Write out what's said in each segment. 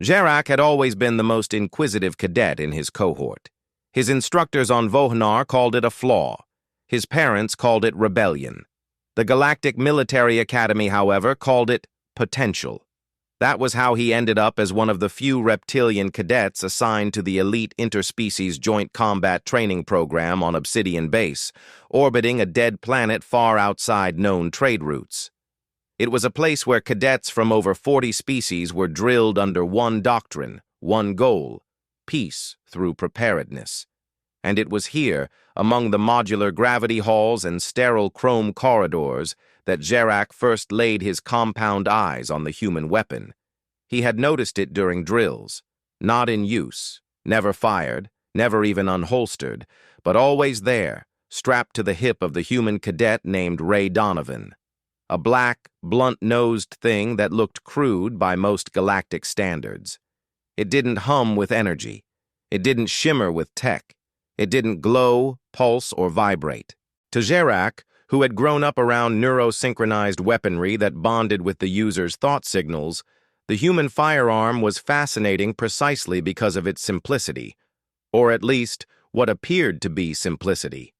Jarak had always been the most inquisitive cadet in his cohort. His instructors on Vohnar called it a flaw. His parents called it rebellion. The Galactic Military Academy, however, called it potential. That was how he ended up as one of the few reptilian cadets assigned to the elite interspecies joint combat training program on Obsidian Base, orbiting a dead planet far outside known trade routes. It was a place where cadets from over 40 species were drilled under one doctrine, one goal: peace through preparedness. And it was here, among the modular gravity halls and sterile chrome corridors, that Jarak first laid his compound eyes on the human weapon. He had noticed it during drills, not in use, never fired, never even unholstered, but always there, strapped to the hip of the human cadet named Ray Donovan. A black, blunt-nosed thing that looked crude by most galactic standards. It didn't hum with energy. It didn't shimmer with tech. It didn't glow, pulse, or vibrate. To Jarak, who had grown up around neurosynchronized weaponry that bonded with the user's thought signals, the human firearm was fascinating precisely because of its simplicity, or at least what appeared to be simplicity.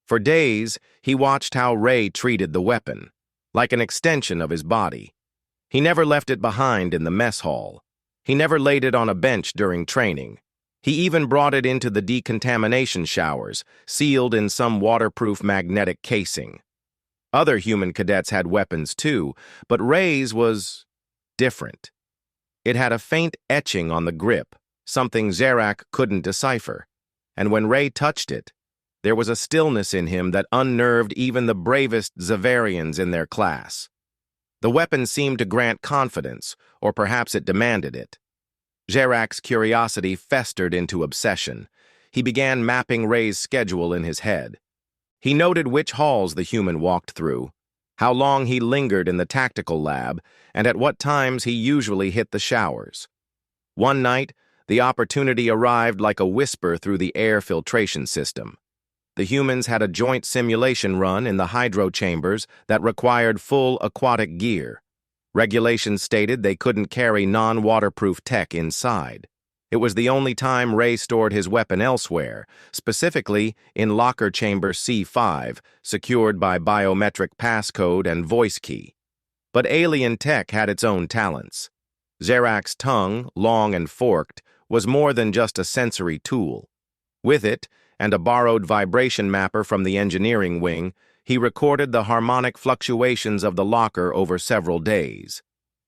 For days, he watched how Ray treated the weapon, like an extension of his body. He never left it behind in the mess hall. He never laid it on a bench during training. He even brought it into the decontamination showers, sealed in some waterproof magnetic casing. Other human cadets had weapons too, but Ray's was different. It had a faint etching on the grip, something Jarak couldn't decipher. And when Ray touched it, there was a stillness in him that unnerved even the bravest Zavarians in their class. The weapon seemed to grant confidence, or perhaps it demanded it. Jarak's curiosity festered into obsession. He began mapping Ray's schedule in his head. He noted which halls the human walked through, how long he lingered in the tactical lab, and at what times he usually hit the showers. One night, the opportunity arrived like a whisper through the air filtration system. The humans had a joint simulation run in the hydro chambers that required full aquatic gear. Regulations stated they couldn't carry non-waterproof tech inside. It was the only time Ray stored his weapon elsewhere, specifically in locker chamber C5, secured by biometric passcode and voice key. But alien tech had its own talents. Jarak's tongue, long and forked, was more than just a sensory tool. With it, and a borrowed vibration mapper from the engineering wing, he recorded the harmonic fluctuations of the locker over several days.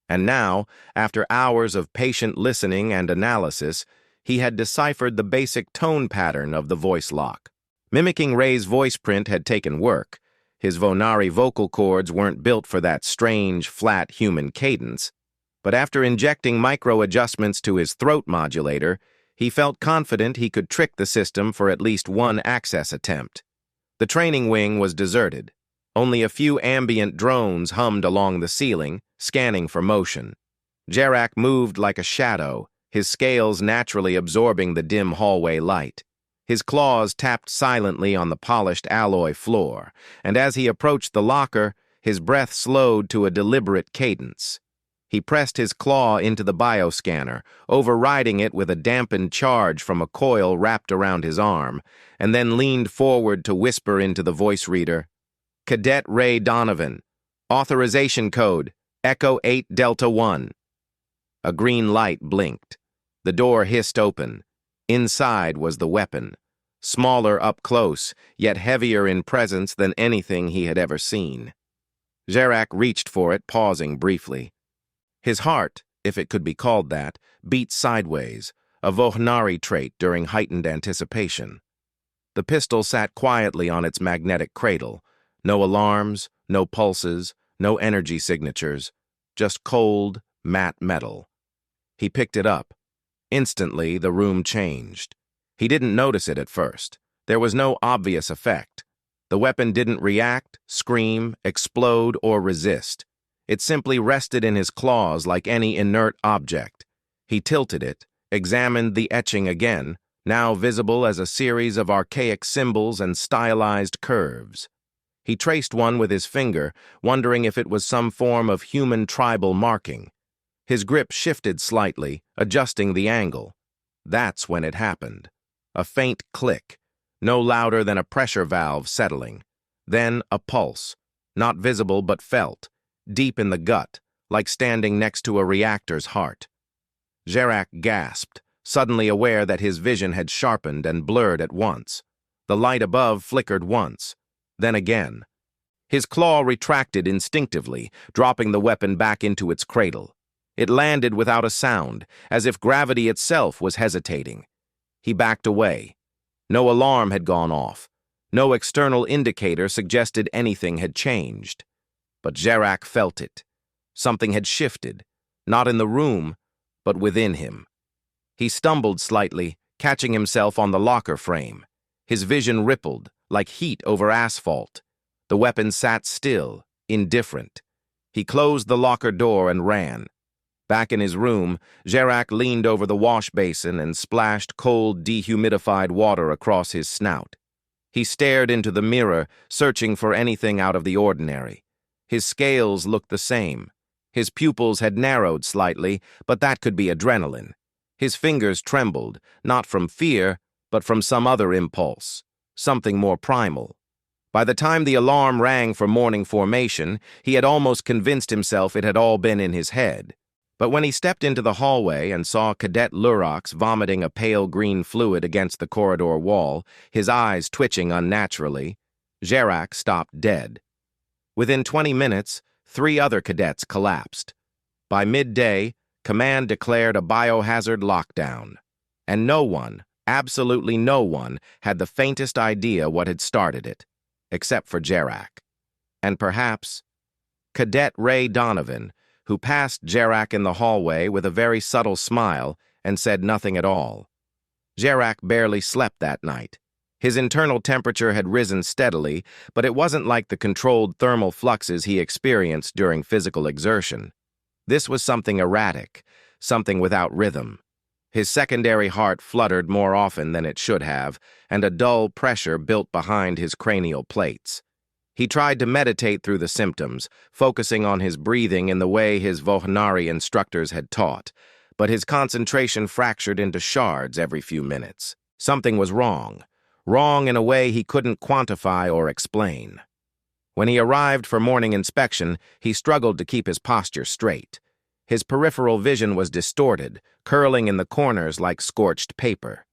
And now, after hours of patient listening and analysis, he had deciphered the basic tone pattern of the voice lock. Mimicking Ray's voice print had taken work. His Vonari vocal cords weren't built for that strange, flat human cadence. But after injecting micro-adjustments to his throat modulator, he felt confident he could trick the system for at least one access attempt. The training wing was deserted. Only a few ambient drones hummed along the ceiling, scanning for motion. Jarak moved like a shadow, his scales naturally absorbing the dim hallway light. His claws tapped silently on the polished alloy floor, and as he approached the locker, his breath slowed to a deliberate cadence. He pressed his claw into the bioscanner, overriding it with a dampened charge from a coil wrapped around his arm, and then leaned forward to whisper into the voice reader, "Cadet Ray Donovan. Authorization code, Echo 8 Delta 1. A green light blinked. The door hissed open. Inside was the weapon, smaller up close, yet heavier in presence than anything he had ever seen. Jarak reached for it, pausing briefly. His heart, if it could be called that, beat sideways, a Vohnari trait during heightened anticipation. The pistol sat quietly on its magnetic cradle. No alarms, no pulses, no energy signatures, just cold, matte metal. He picked it up. Instantly, the room changed. He didn't notice it at first. There was no obvious effect. The weapon didn't react, scream, explode, or resist. It simply rested in his claws like any inert object. He tilted it, examined the etching again, now visible as a series of archaic symbols and stylized curves. He traced one with his finger, wondering if it was some form of human tribal marking. His grip shifted slightly, adjusting the angle. That's when it happened. A faint click, no louder than a pressure valve settling. Then a pulse, not visible but felt, deep in the gut, like standing next to a reactor's heart. Jarak gasped, suddenly aware that his vision had sharpened and blurred at once. The light above flickered once, then again. His claw retracted instinctively, dropping the weapon back into its cradle. It landed without a sound, as if gravity itself was hesitating. He backed away. No alarm had gone off. No external indicator suggested anything had changed. But Jarak felt it. Something had shifted, not in the room, but within him. He stumbled slightly, catching himself on the locker frame. His vision rippled, like heat over asphalt. The weapon sat still, indifferent. He closed the locker door and ran. Back in his room, Jarak leaned over the wash basin and splashed cold, dehumidified water across his snout. He stared into the mirror, searching for anything out of the ordinary. His scales looked the same. His pupils had narrowed slightly, but that could be adrenaline. His fingers trembled, not from fear, but from some other impulse, something more primal. By the time the alarm rang for morning formation, he had almost convinced himself it had all been in his head. But when he stepped into the hallway and saw Cadet Lurox vomiting a pale green fluid against the corridor wall, his eyes twitching unnaturally, Jarak stopped dead. Within 20 minutes, 3 other cadets collapsed. By midday, Command declared a biohazard lockdown. And no one, absolutely no one, had the faintest idea what had started it, except for Jarak. And perhaps Cadet Ray Donovan, who passed Jarak in the hallway with a very subtle smile and said nothing at all. Jarak barely slept that night. His internal temperature had risen steadily, but it wasn't like the controlled thermal fluxes he experienced during physical exertion. This was something erratic, something without rhythm. His secondary heart fluttered more often than it should have, and a dull pressure built behind his cranial plates. He tried to meditate through the symptoms, focusing on his breathing in the way his Vohnari instructors had taught, but his concentration fractured into shards every few minutes. Something was wrong in a way he couldn't quantify or explain. When he arrived for morning inspection, he struggled to keep his posture straight. His peripheral vision was distorted, curling in the corners like scorched paper.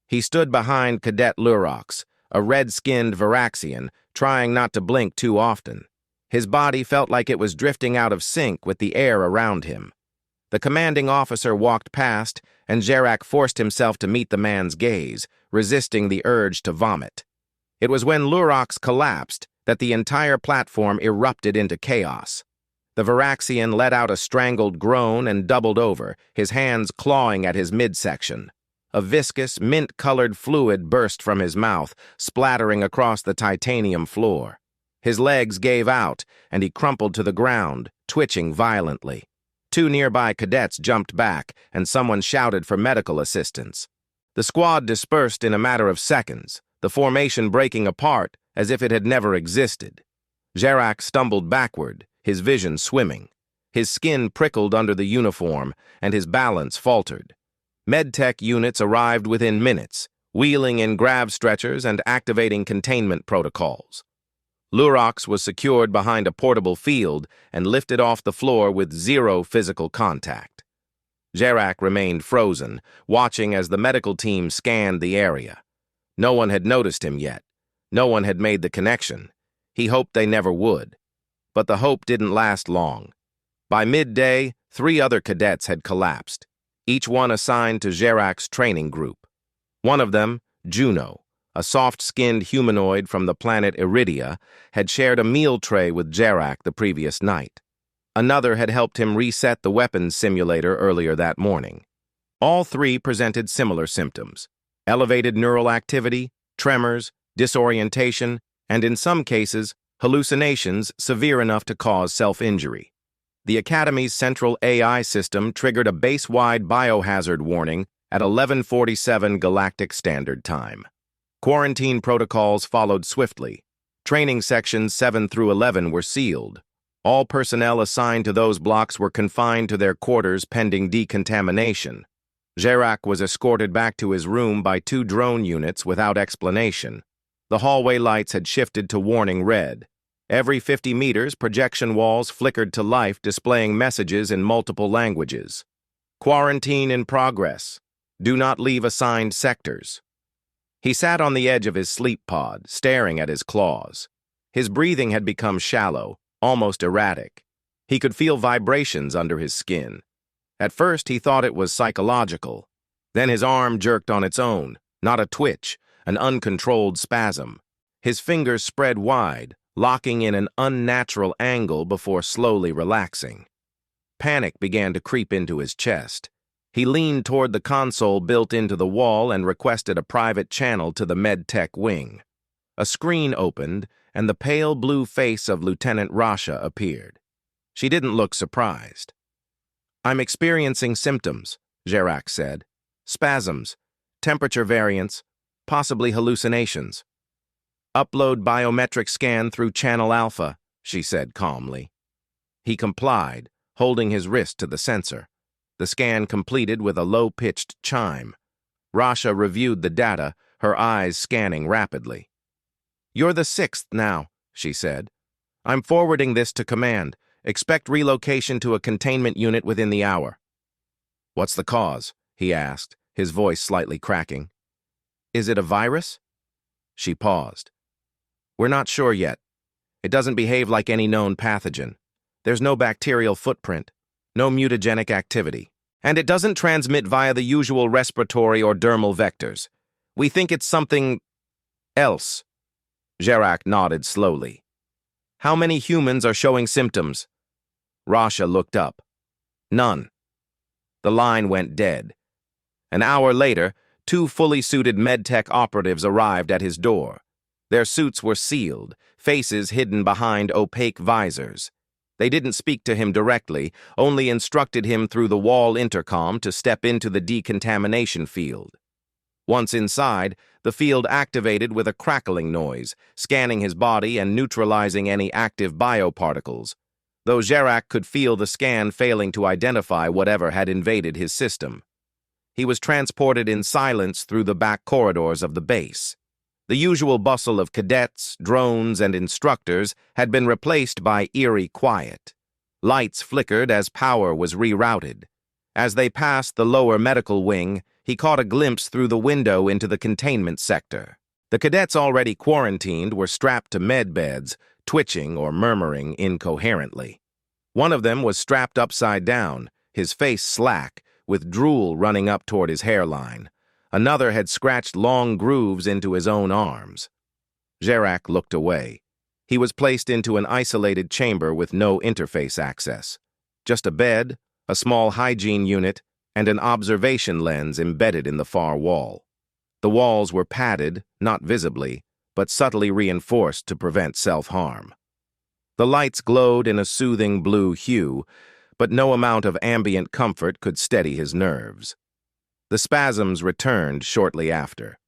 He stood behind Cadet Lurox, a red-skinned Varaxian, trying not to blink too often. His body felt like it was drifting out of sync with the air around him. The commanding officer walked past, and Jarak forced himself to meet the man's gaze, resisting the urge to vomit. It was when Lurox collapsed that the entire platform erupted into chaos. The Varaxian let out a strangled groan and doubled over, his hands clawing at his midsection. A viscous, mint-colored fluid burst from his mouth, splattering across the titanium floor. His legs gave out, and he crumpled to the ground, twitching violently. 2 nearby cadets jumped back, and someone shouted for medical assistance. The squad dispersed in a matter of seconds, the formation breaking apart as if it had never existed. Jarak stumbled backward, his vision swimming. His skin prickled under the uniform, and his balance faltered. MedTech units arrived within minutes, wheeling in grab stretchers and activating containment protocols. Lurox was secured behind a portable field and lifted off the floor with 0 physical contact. Jarak remained frozen, watching as the medical team scanned the area. No one had noticed him yet. No one had made the connection. He hoped they never would. But the hope didn't last long. By midday, 3 other cadets had collapsed, each one assigned to Jarak's training group. One of them, Juno, a soft-skinned humanoid from the planet Iridia, had shared a meal tray with Jarak the previous night. Another had helped him reset the weapons simulator earlier that morning. All 3 presented similar symptoms: elevated neural activity, tremors, disorientation, and in some cases, hallucinations severe enough to cause self-injury. The Academy's central AI system triggered a base-wide biohazard warning at 11:47 Galactic Standard Time. Quarantine protocols followed swiftly. Training sections 7 through 11 were sealed. All personnel assigned to those blocks were confined to their quarters pending decontamination. Gerak was escorted back to his room by 2 drone units without explanation. The hallway lights had shifted to warning red. Every 50 meters, projection walls flickered to life, displaying messages in multiple languages. Quarantine in progress. Do not leave assigned sectors. He sat on the edge of his sleep pod, staring at his claws. His breathing had become shallow, almost erratic. He could feel vibrations under his skin. At first, he thought it was psychological. Then his arm jerked on its own, not a twitch, an uncontrolled spasm. His fingers spread wide, locking in an unnatural angle before slowly relaxing. Panic began to creep into his chest. He leaned toward the console built into the wall and requested a private channel to the medtech wing. A screen opened, and the pale blue face of Lieutenant Rasha appeared. She didn't look surprised. "I'm experiencing symptoms," Gerak said. "Spasms, temperature variance, possibly hallucinations." "Upload biometric scan through Channel Alpha," she said calmly. He complied, holding his wrist to the sensor. The scan completed with a low-pitched chime. Rasha reviewed the data, her eyes scanning rapidly. "You're the 6th now," she said. "I'm forwarding this to command. Expect relocation to a containment unit within the hour." "What's the cause?" he asked, his voice slightly cracking. "Is it a virus?" She paused. "We're not sure yet. It doesn't behave like any known pathogen. There's no bacterial footprint, no mutagenic activity, and it doesn't transmit via the usual respiratory or dermal vectors. We think it's something else." Gerak nodded slowly. "How many humans are showing symptoms?" Rasha looked up. "None." The line went dead. An hour later, 2 fully suited medtech operatives arrived at his door. Their suits were sealed, faces hidden behind opaque visors. They didn't speak to him directly, only instructed him through the wall intercom to step into the decontamination field. Once inside, the field activated with a crackling noise, scanning his body and neutralizing any active bioparticles, though Gerak could feel the scan failing to identify whatever had invaded his system. He was transported in silence through the back corridors of the base. The usual bustle of cadets, drones, and instructors had been replaced by eerie quiet. Lights flickered as power was rerouted. As they passed the lower medical wing, he caught a glimpse through the window into the containment sector. The cadets already quarantined were strapped to med beds, twitching or murmuring incoherently. One of them was strapped upside down, his face slack, with drool running up toward his hairline. Another had scratched long grooves into his own arms. Gerak looked away. He was placed into an isolated chamber with no interface access. Just a bed, a small hygiene unit, and an observation lens embedded in the far wall. The walls were padded, not visibly, but subtly reinforced to prevent self-harm. The lights glowed in a soothing blue hue, but no amount of ambient comfort could steady his nerves. The spasms returned shortly after.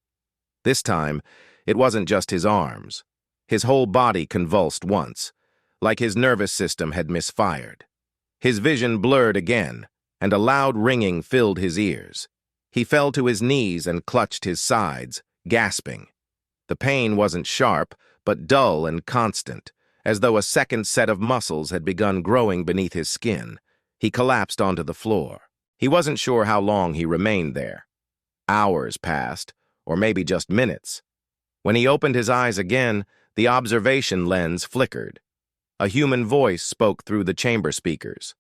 This time, it wasn't just his arms. His whole body convulsed once, like his nervous system had misfired. His vision blurred again, and a loud ringing filled his ears. He fell to his knees and clutched his sides, gasping. The pain wasn't sharp, but dull and constant, as though a second set of muscles had begun growing beneath his skin. He collapsed onto the floor. He wasn't sure how long he remained there. Hours passed, or maybe just minutes. When he opened his eyes again, the observation lens flickered. A human voice spoke through the chamber speakers.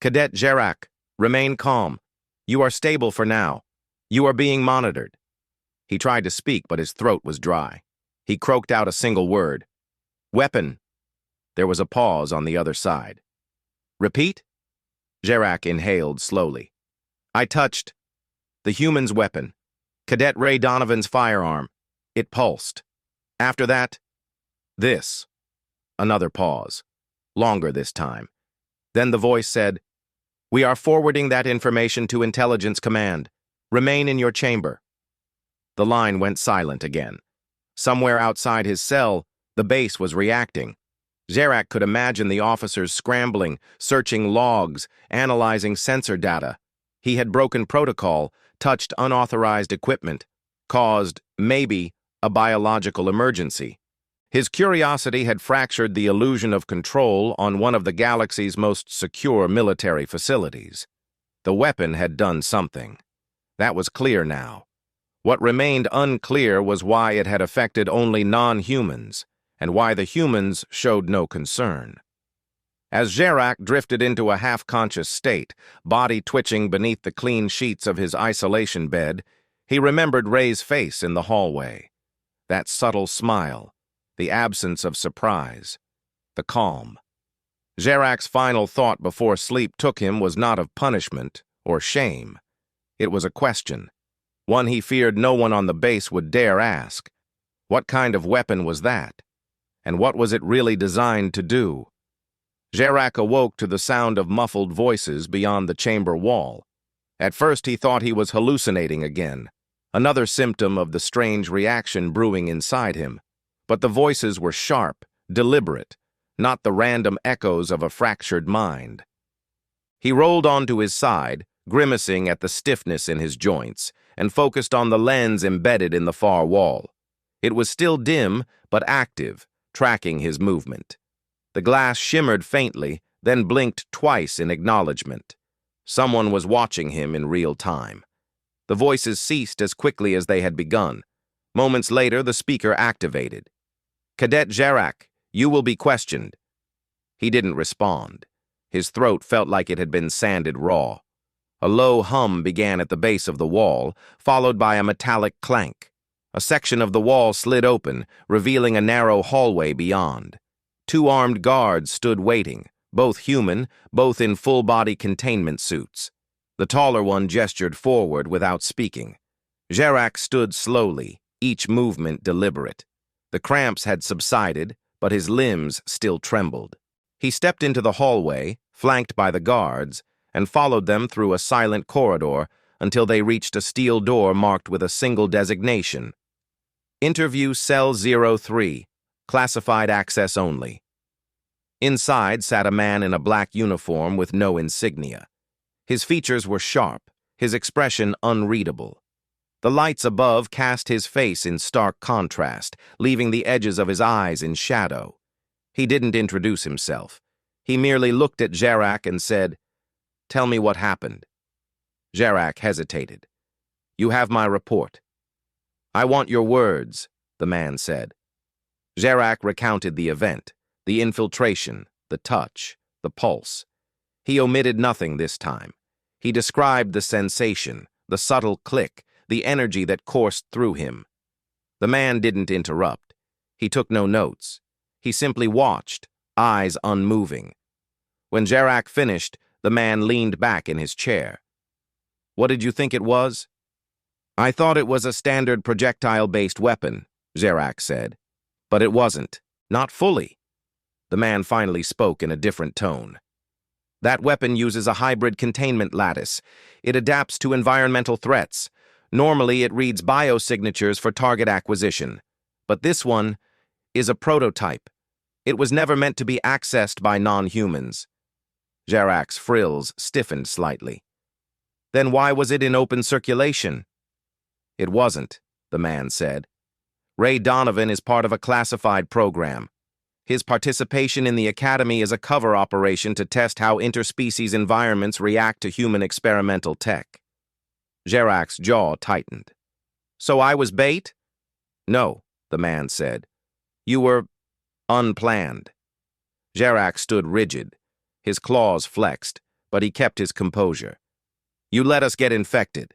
"Cadet Gerak, remain calm. You are stable for now. You are being monitored." He tried to speak, but his throat was dry. He croaked out a single word. "Weapon." There was a pause on the other side. "Repeat?" Gerak inhaled slowly. "I touched the human's weapon, Cadet Ray Donovan's firearm. It pulsed. After that, this." Another pause, longer this time. Then the voice said, "We are forwarding that information to Intelligence Command. Remain in your chamber." The line went silent again. Somewhere outside his cell, the base was reacting. Zarak could imagine the officers scrambling, searching logs, analyzing sensor data. He had broken protocol, touched unauthorized equipment, caused, maybe, a biological emergency. His curiosity had fractured the illusion of control on one of the galaxy's most secure military facilities. The weapon had done something. That was clear now. What remained unclear was why it had affected only non-humans, and why the humans showed no concern. As Zarak drifted into a half-conscious state, body twitching beneath the clean sheets of his isolation bed, he remembered Ray's face in the hallway. That subtle smile, the absence of surprise, the calm. Zarak's final thought before sleep took him was not of punishment or shame. It was a question, one he feared no one on the base would dare ask. What kind of weapon was that? And what was it really designed to do? Zarak awoke to the sound of muffled voices beyond the chamber wall. At first he thought he was hallucinating again, another symptom of the strange reaction brewing inside him. But the voices were sharp, deliberate, not the random echoes of a fractured mind. He rolled onto his side, grimacing at the stiffness in his joints, and focused on the lens embedded in the far wall. It was still dim, but active, tracking his movement. The glass shimmered faintly, then blinked twice in acknowledgement. Someone was watching him in real time. The voices ceased as quickly as they had begun. Moments later, the speaker activated. "Cadet Zarak, you will be questioned." He didn't respond. His throat felt like it had been sanded raw. A low hum began at the base of the wall, followed by a metallic clank. A section of the wall slid open, revealing a narrow hallway beyond. Two armed guards stood waiting, both human, both in full-body containment suits. The taller one gestured forward without speaking. Zarak stood slowly, each movement deliberate. The cramps had subsided, but his limbs still trembled. He stepped into the hallway, flanked by the guards, and followed them through a silent corridor until they reached a steel door marked with a single designation: Interview Cell 03, classified access only. Inside sat a man in a black uniform with no insignia. His features were sharp, his expression unreadable. The lights above cast his face in stark contrast, leaving the edges of his eyes in shadow. He didn't introduce himself. He merely looked at Zarak and said, "Tell me what happened." Zarak hesitated. "You have my report." "I want your words," the man said. Zarak recounted the event, the infiltration, the touch, the pulse. He omitted nothing this time. He described the sensation, the subtle click, the energy that coursed through him. The man didn't interrupt. He took no notes. He simply watched, eyes unmoving. When Zarak finished, the man leaned back in his chair. "What did you think it was?" "I thought it was a standard projectile-based weapon," Zarak said. "But it wasn't. Not fully." The man finally spoke in a different tone. "That weapon uses a hybrid containment lattice. It adapts to environmental threats. Normally, it reads biosignatures for target acquisition. But this one is a prototype. It was never meant to be accessed by non-humans." Zarak's frills stiffened slightly. "Then why was it in open circulation?" "It wasn't," the man said. "Ray Donovan is part of a classified program. His participation in the Academy is a cover operation to test how interspecies environments react to human experimental tech." Zarak's jaw tightened. "So I was bait?" "No," the man said. "You were unplanned." Zarak stood rigid. His claws flexed, but he kept his composure. "You let us get infected.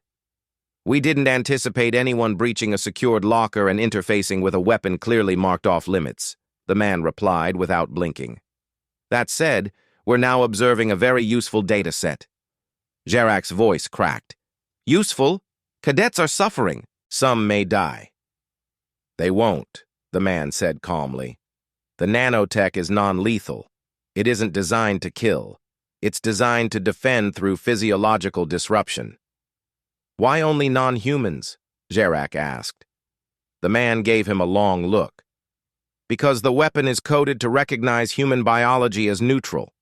We didn't anticipate anyone breaching a secured locker and interfacing with a weapon clearly marked off limits," the man replied without blinking. "That said, we're now observing a very useful data set." Zarak's voice cracked. "Useful? Cadets are suffering. Some may die." "They won't," the man said calmly. "The nanotech is non-lethal. It isn't designed to kill. It's designed to defend through physiological disruption." "Why only non-humans?" Zarak asked. The man gave him a long look. Because the weapon is coded to recognize human biology as neutral.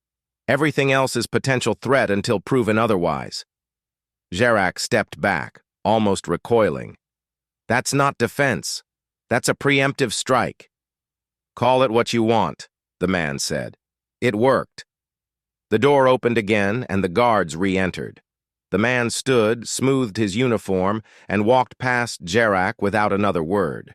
Everything else is potential threat until proven otherwise. Gerak stepped back, almost recoiling. That's not defense. That's a preemptive strike. Call it what you want, the man said. It worked. The door opened again, and the guards re-entered. The man stood, smoothed his uniform, and walked past Gerak without another word.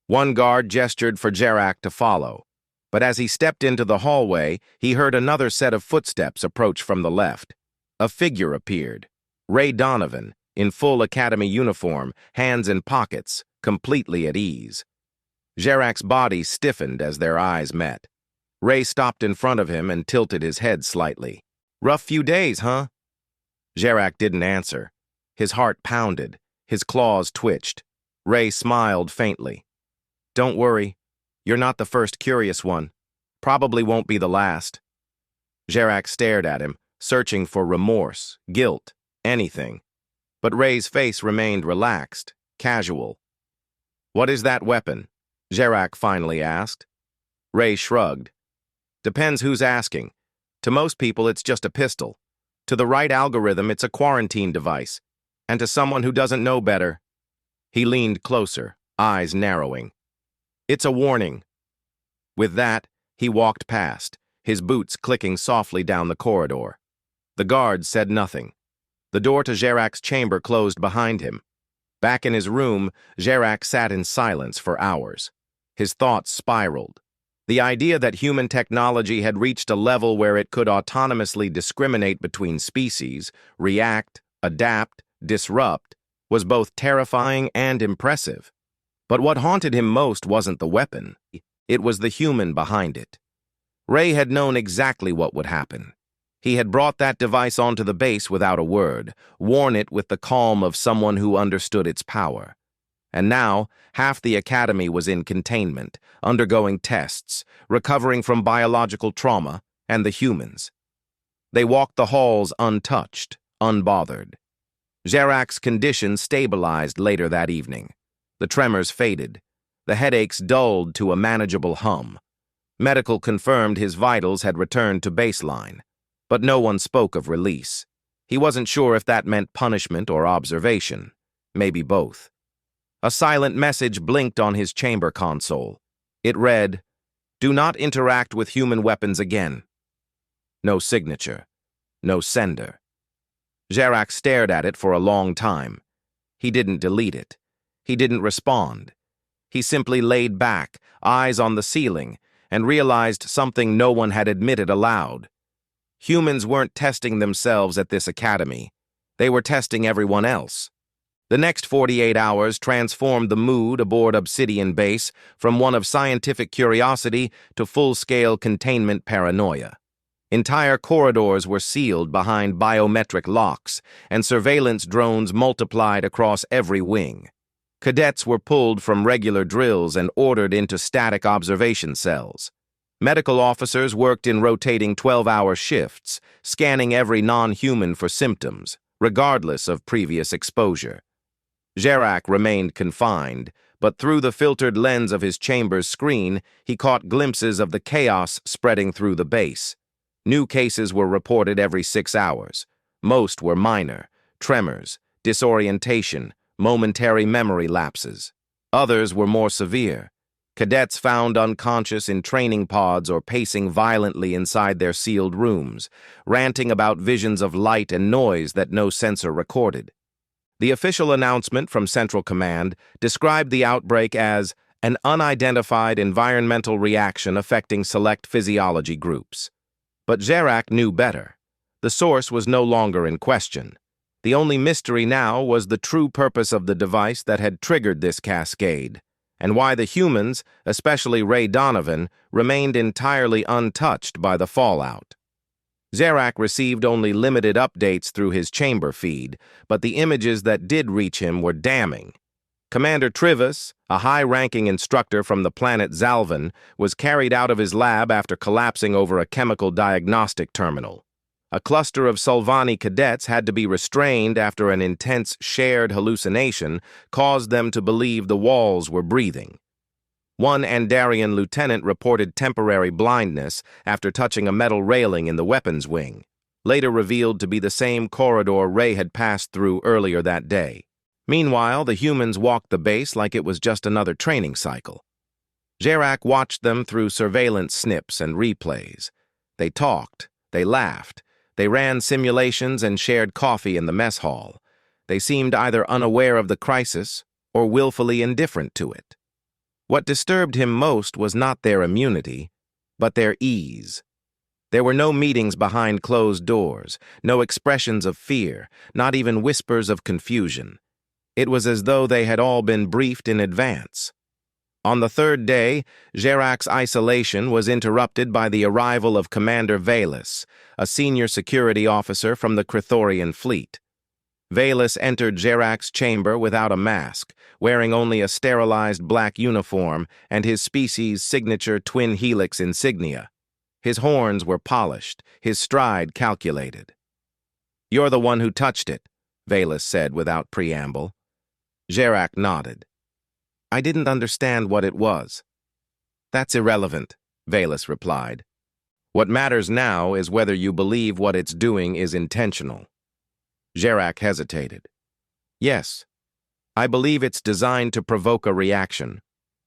One guard gestured for Gerak to follow, but as he stepped into the hallway, he heard another set of footsteps approach from the left. A figure appeared. Ray Donovan, in full academy uniform, hands in pockets, completely at ease. Gerak's body stiffened as their eyes met. Ray stopped in front of him and tilted his head slightly. "Rough few days, huh?" Gerak didn't answer. His heart pounded. His claws twitched. Ray smiled faintly. "Don't worry. You're not the first curious one. Probably won't be the last." Gerak stared at him, searching for remorse, guilt, anything. But Ray's face remained relaxed, casual. "What is that weapon?" Gerak finally asked. Ray shrugged. "Depends who's asking. To most people, it's just a pistol. To the right algorithm, it's a quarantine device. And to someone who doesn't know better..." He leaned closer, eyes narrowing. "It's a warning." With that, he walked past, his boots clicking softly down the corridor. The guard said nothing. The door to Gerak's chamber closed behind him. Back in his room, Gerak sat in silence for hours. His thoughts spiraled. The idea that human technology had reached a level where it could autonomously discriminate between species, react, adapt, disrupt, was both terrifying and impressive. But what haunted him most wasn't the weapon. It was the human behind it. Ray had known exactly what would happen. He had brought that device onto the base without a word, worn it with the calm of someone who understood its power. And now, half the academy was in containment, undergoing tests, recovering from biological trauma, and the humans. They walked the halls untouched, unbothered. Gerak's condition stabilized later that evening. The tremors faded. The headaches dulled to a manageable hum. Medical confirmed his vitals had returned to baseline, but no one spoke of release. He wasn't sure if that meant punishment or observation, maybe both. A silent message blinked on his chamber console. It read, "Do not interact with human weapons again." No signature. No sender. Gerak stared at it for a long time. He didn't delete it. He didn't respond. He simply laid back, eyes on the ceiling, and realized something no one had admitted aloud. Humans weren't testing themselves at this academy. They were testing everyone else. The next 48 hours transformed the mood aboard Obsidian Base from one of scientific curiosity to full-scale containment paranoia. Entire corridors were sealed behind biometric locks, and surveillance drones multiplied across every wing. Cadets were pulled from regular drills and ordered into static observation cells. Medical officers worked in rotating 12-hour shifts, scanning every non-human for symptoms, regardless of previous exposure. Gerak remained confined, but through the filtered lens of his chamber's screen, he caught glimpses of the chaos spreading through the base. New cases were reported every 6 hours. Most were minor: tremors, disorientation, momentary memory lapses. Others were more severe. Cadets found unconscious in training pods or pacing violently inside their sealed rooms, ranting about visions of light and noise that no sensor recorded. The official announcement from Central Command described the outbreak as an unidentified environmental reaction affecting select physiology groups. But Gerak knew better. The source was no longer in question. The only mystery now was the true purpose of the device that had triggered this cascade, and why the humans, especially Ray Donovan, remained entirely untouched by the fallout. Gerak received only limited updates through his chamber feed, but the images that did reach him were damning. Commander Trivas, a high-ranking instructor from the planet Zalvan, was carried out of his lab after collapsing over a chemical diagnostic terminal. A cluster of Sulvani cadets had to be restrained after an intense shared hallucination caused them to believe the walls were breathing. One Andarian lieutenant reported temporary blindness after touching a metal railing in the weapons wing, later revealed to be the same corridor Ray had passed through earlier that day. Meanwhile, the humans walked the base like it was just another training cycle. Jarak watched them through surveillance snips and replays. They talked, they laughed, they ran simulations and shared coffee in the mess hall. They seemed either unaware of the crisis or willfully indifferent to it. What disturbed him most was not their immunity, but their ease. There were no meetings behind closed doors, no expressions of fear, not even whispers of confusion. It was as though they had all been briefed in advance. On the third day, Jarak's isolation was interrupted by the arrival of Commander Velis, a senior security officer from the Crithorian fleet. Velis entered Jarak's chamber without a mask, wearing only a sterilized black uniform and his species' signature twin helix insignia. His horns were polished, his stride calculated. "You're the one who touched it," Velis said without preamble. Jarak nodded. "I didn't understand what it was." "That's irrelevant," Velis replied. "What matters now is whether you believe what it's doing is intentional." Jarak hesitated. "Yes, I believe it's designed to provoke a reaction,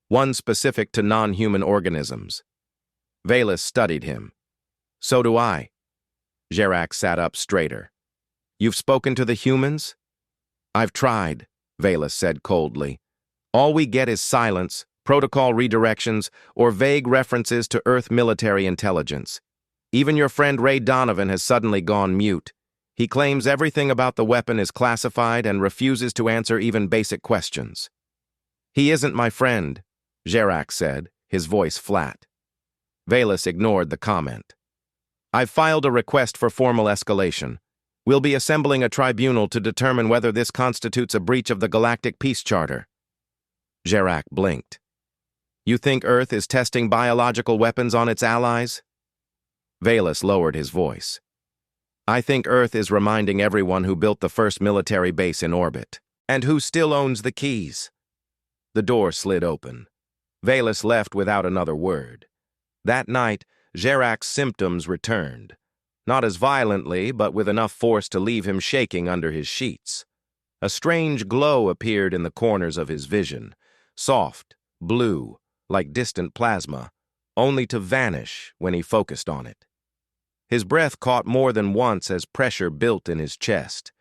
one specific to non-human organisms." Velis studied him. "So do I." Jarak sat up straighter. "You've spoken to the humans?" "I've tried," Velis said coldly. "All we get is silence, protocol redirections, or vague references to Earth military intelligence. Even your friend Ray Donovan has suddenly gone mute. He claims everything about the weapon is classified and refuses to answer even basic questions." "He isn't my friend," Jarak said, his voice flat. Velis ignored the comment. "I've filed a request for formal escalation. We'll be assembling a tribunal to determine whether this constitutes a breach of the Galactic Peace Charter." Jarak blinked. "You think Earth is testing biological weapons on its allies?" Velis lowered his voice. "I think Earth is reminding everyone who built the first military base in orbit, and who still owns the keys." The door slid open. Velis left without another word. That night, Jarak's symptoms returned. Not as violently, but with enough force to leave him shaking under his sheets. A strange glow appeared in the corners of his vision, soft, blue, like distant plasma, only to vanish when he focused on it. His breath caught more than once as pressure built in his chest.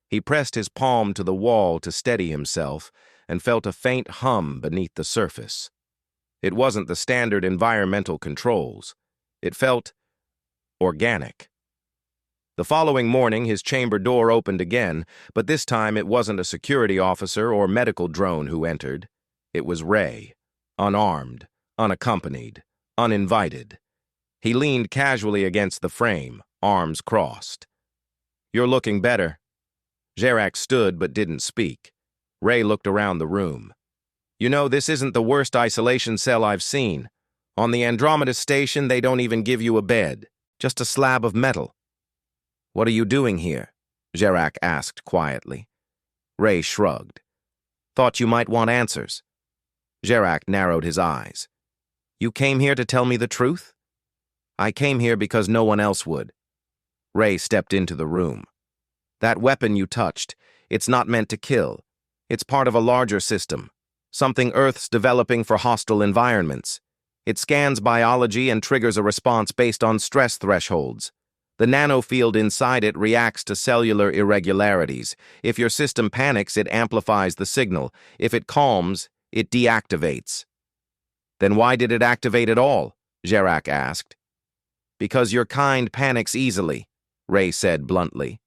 He pressed his palm to the wall to steady himself and felt a faint hum beneath the surface. It wasn't the standard environmental controls. It felt organic. The following morning, his chamber door opened again, but this time it wasn't a security officer or medical drone who entered. It was Ray, unarmed, unaccompanied, uninvited. He leaned casually against the frame, arms crossed. "You're looking better." Jarak stood but didn't speak. Ray looked around the room. "You know, this isn't the worst isolation cell I've seen. On the Andromeda station, they don't even give you a bed, just a slab of metal." "What are you doing here?" Jarak asked quietly. Ray shrugged. "Thought you might want answers." Jarak narrowed his eyes. "You came here to tell me the truth?" "I came here because no one else would." Ray stepped into the room. "That weapon you touched, it's not meant to kill. It's part of a larger system, something Earth's developing for hostile environments. It scans biology and triggers a response based on stress thresholds. The nanofield inside it reacts to cellular irregularities. If your system panics, it amplifies the signal. If it calms, it deactivates." "Then why did it activate at all?" Jarak asked. "Because your kind panics easily," Ray said bluntly.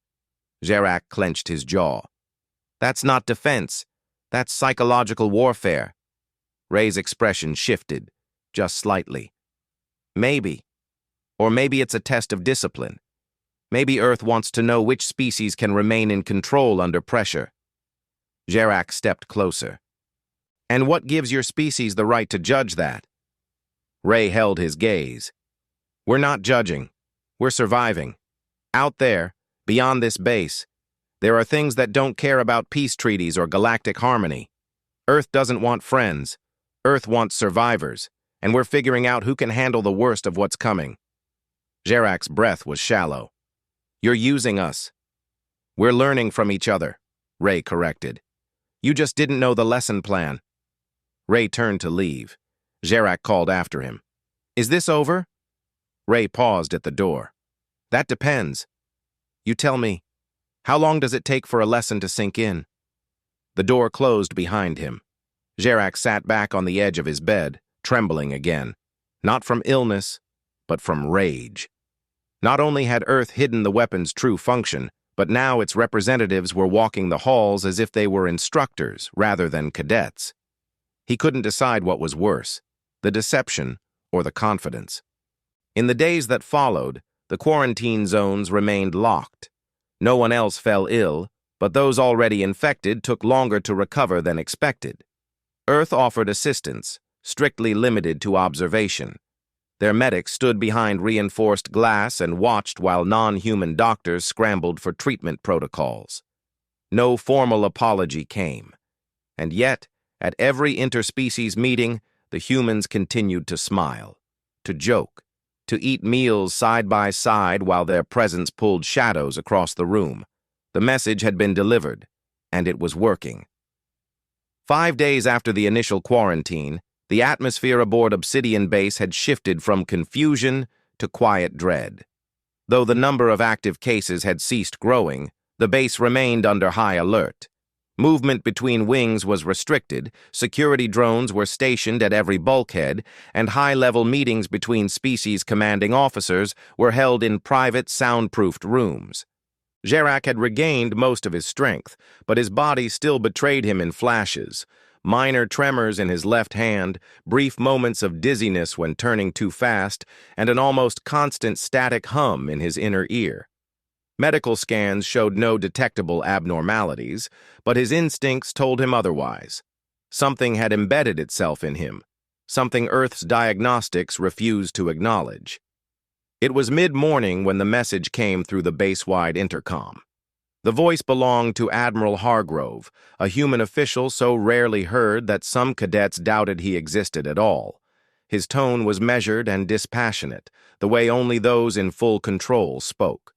Jarak clenched his jaw. "That's not defense. That's psychological warfare." Ray's expression shifted, just slightly. "Maybe. Or maybe it's a test of discipline. Maybe Earth wants to know which species can remain in control under pressure." Jarak stepped closer. "And what gives your species the right to judge that?" Ray held his gaze. "We're not judging. We're surviving. Out there, beyond this base, there are things that don't care about peace treaties or galactic harmony. Earth doesn't want friends. Earth wants survivors, and we're figuring out who can handle the worst of what's coming. Jarak's breath was shallow. You're using us. We're learning from each other, Ray corrected. You just didn't know the lesson plan. Ray turned to leave. Jarak called after him. Is this over? Ray paused at the door. That depends. You tell me. How long does it take for a lesson to sink in? The door closed behind him. Jarak sat back on the edge of his bed, trembling again. Not from illness, but from rage. Not only had Earth hidden the weapon's true function, but now its representatives were walking the halls as if they were instructors rather than cadets. He couldn't decide what was worse, the deception or the confidence. In the days that followed, the quarantine zones remained locked. No one else fell ill, but those already infected took longer to recover than expected. Earth offered assistance, strictly limited to observation. Their medics stood behind reinforced glass and watched while non-human doctors scrambled for treatment protocols. No formal apology came. And yet, at every interspecies meeting, the humans continued to smile, to joke, to eat meals side by side while their presence pulled shadows across the room. The message had been delivered, and it was working. 5 days after the initial quarantine, the atmosphere aboard Obsidian Base had shifted from confusion to quiet dread. Though the number of active cases had ceased growing, the base remained under high alert. Movement between wings was restricted, security drones were stationed at every bulkhead, and high-level meetings between species commanding officers were held in private, soundproofed rooms. Jarak had regained most of his strength, but his body still betrayed him in flashes. Minor tremors in his left hand, brief moments of dizziness when turning too fast, and an almost constant static hum in his inner ear. Medical scans showed no detectable abnormalities, but his instincts told him otherwise. Something had embedded itself in him, something Earth's diagnostics refused to acknowledge. It was mid-morning when the message came through the base-wide intercom. The voice belonged to Admiral Hargrove, a human official so rarely heard that some cadets doubted he existed at all. His tone was measured and dispassionate, the way only those in full control spoke.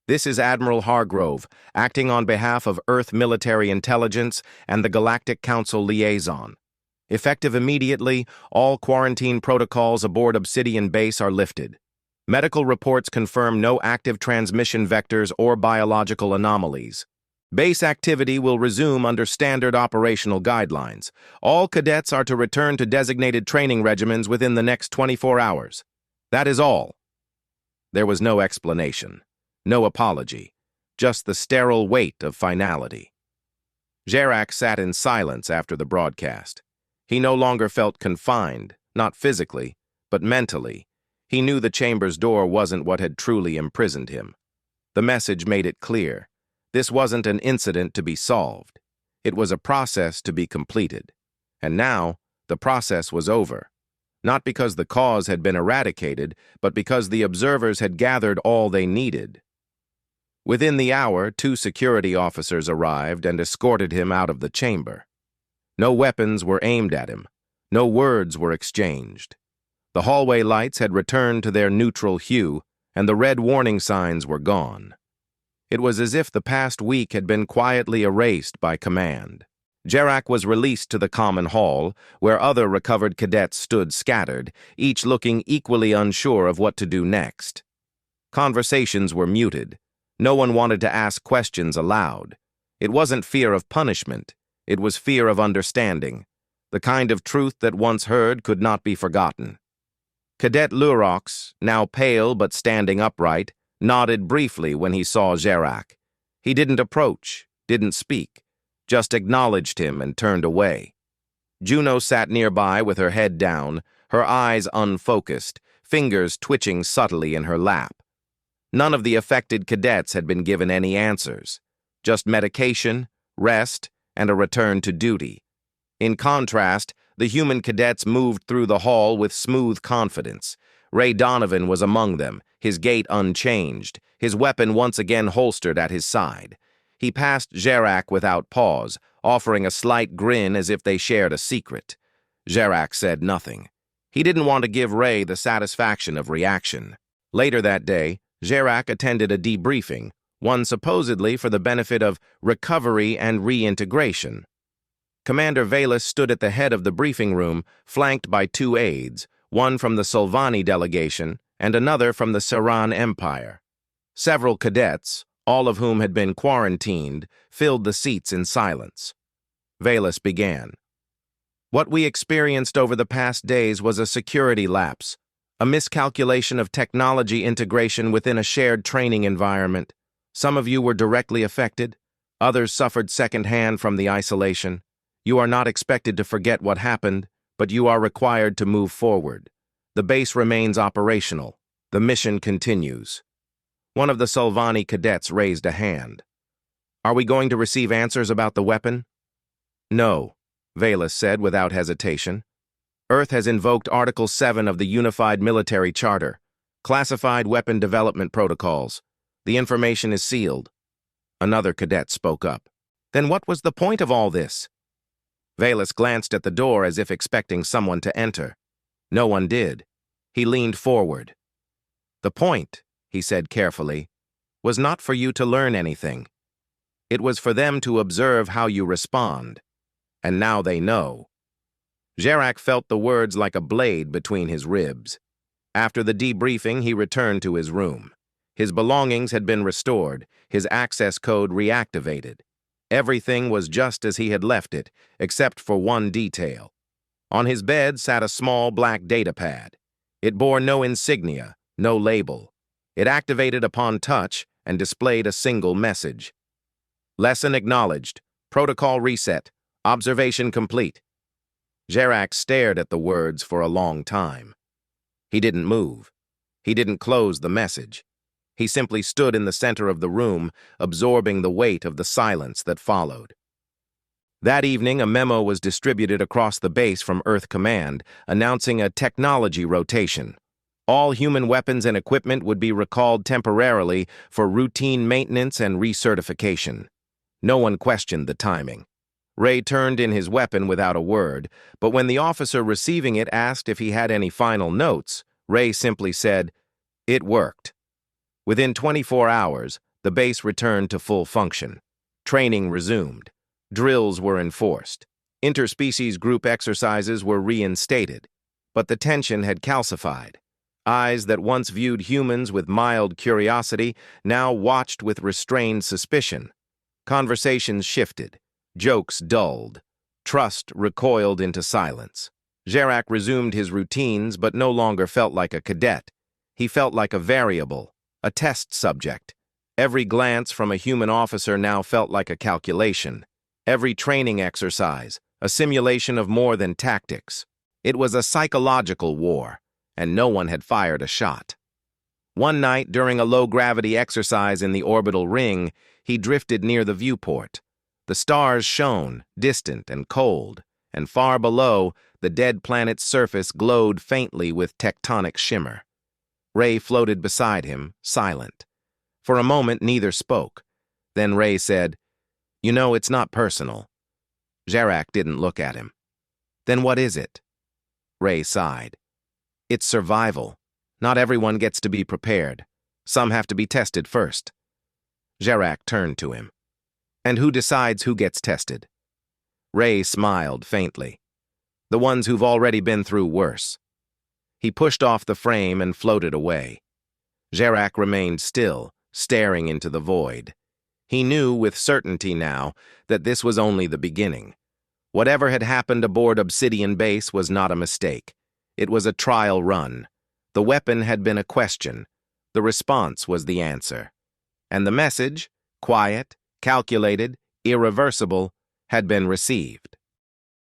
This is Admiral Hargrove, acting on behalf of Earth Military Intelligence and the Galactic Council Liaison. Effective immediately, all quarantine protocols aboard Obsidian Base are lifted. Medical reports confirm no active transmission vectors or biological anomalies. Base activity will resume under standard operational guidelines. All cadets are to return to designated training regimens within the next 24 hours. That is all. There was no explanation, no apology, just the sterile weight of finality. Jarak sat in silence after the broadcast. He no longer felt confined, not physically, but mentally. He knew the chamber's door wasn't what had truly imprisoned him. The message made it clear. This wasn't an incident to be solved. It was a process to be completed. And now, the process was over. Not because the cause had been eradicated, but because the observers had gathered all they needed. Within the hour, 2 security officers arrived and escorted him out of the chamber. No weapons were aimed at him. No words were exchanged. The hallway lights had returned to their neutral hue, and the red warning signs were gone. It was as if the past week had been quietly erased by command. Jarak was released to the common hall, where other recovered cadets stood scattered, each looking equally unsure of what to do next. Conversations were muted. No one wanted to ask questions aloud. It wasn't fear of punishment. It was fear of understanding. The kind of truth that once heard could not be forgotten. Cadet Lurox, now pale but standing upright, nodded briefly when he saw Jarak. He didn't approach, didn't speak, just acknowledged him and turned away. Juno sat nearby with her head down, her eyes unfocused, fingers twitching subtly in her lap. None of the affected cadets had been given any answers, just medication, rest, and a return to duty. In contrast, the human cadets moved through the hall with smooth confidence. Ray Donovan was among them, his gait unchanged, his weapon once again holstered at his side. He passed Jarak without pause, offering a slight grin as if they shared a secret. Zerak said nothing. He didn't want to give Ray the satisfaction of reaction. Later that day, Zerak attended a debriefing, one supposedly for the benefit of recovery and reintegration. Commander Velas stood at the head of the briefing room, flanked by two aides, one from the Solvani delegation and another from the Saran Empire. Several cadets, all of whom had been quarantined, filled the seats in silence. Velas began. What we experienced over the past days was a security lapse, a miscalculation of technology integration within a shared training environment. Some of you were directly affected. Others suffered secondhand from the isolation. You are not expected to forget what happened, but you are required to move forward. The base remains operational. The mission continues. One of the Solvani cadets raised a hand. Are we going to receive answers about the weapon? No, Velas said without hesitation. Earth has invoked Article 7 of the Unified Military Charter, classified weapon development protocols. The information is sealed. Another cadet spoke up. Then what was the point of all this? Velas glanced at the door as if expecting someone to enter. No one did. He leaned forward. The point, he said carefully, was not for you to learn anything. It was for them to observe how you respond. And now they know. Zerak felt the words like a blade between his ribs. After the debriefing, he returned to his room. His belongings had been restored, his access code reactivated. Everything was just as he had left it, except for one detail. On his bed sat a small black datapad. It bore no insignia, no label. It activated upon touch and displayed a single message. Lesson acknowledged. Protocol reset. Observation complete. Zerak stared at the words for a long time. He didn't move. He didn't close the message. He simply stood in the center of the room, absorbing the weight of the silence that followed. That evening, a memo was distributed across the base from Earth Command, announcing a technology rotation. All human weapons and equipment would be recalled temporarily for routine maintenance and recertification. No one questioned the timing. Ray turned in his weapon without a word, but when the officer receiving it asked if he had any final notes, Ray simply said, "It worked." Within 24 hours, the base returned to full function. Training resumed. Drills were enforced. Interspecies group exercises were reinstated. But the tension had calcified. Eyes that once viewed humans with mild curiosity now watched with restrained suspicion. Conversations shifted. Jokes dulled. Trust recoiled into silence. Zerak resumed his routines but no longer felt like a cadet. He felt like a variable. A test subject. Every glance from a human officer now felt like a calculation. Every training exercise, a simulation of more than tactics. It was a psychological war, and no one had fired a shot. One night, during a low-gravity exercise in the orbital ring, he drifted near the viewport. The stars shone, distant and cold, and far below, the dead planet's surface glowed faintly with tectonic shimmer. Ray floated beside him, silent. For a moment, neither spoke. Then Ray said, "You know, it's not personal." Zerak didn't look at him. "Then what is it?" Ray sighed. "It's survival. Not everyone gets to be prepared. Some have to be tested first." Zerak turned to him. "And who decides who gets tested?" Ray smiled faintly. "The ones who've already been through worse." He pushed off the frame and floated away. Zerak remained still, staring into the void. He knew with certainty now that this was only the beginning. Whatever had happened aboard Obsidian Base was not a mistake. It was a trial run. The weapon had been a question. The response was the answer. And the message, quiet, calculated, irreversible, had been received.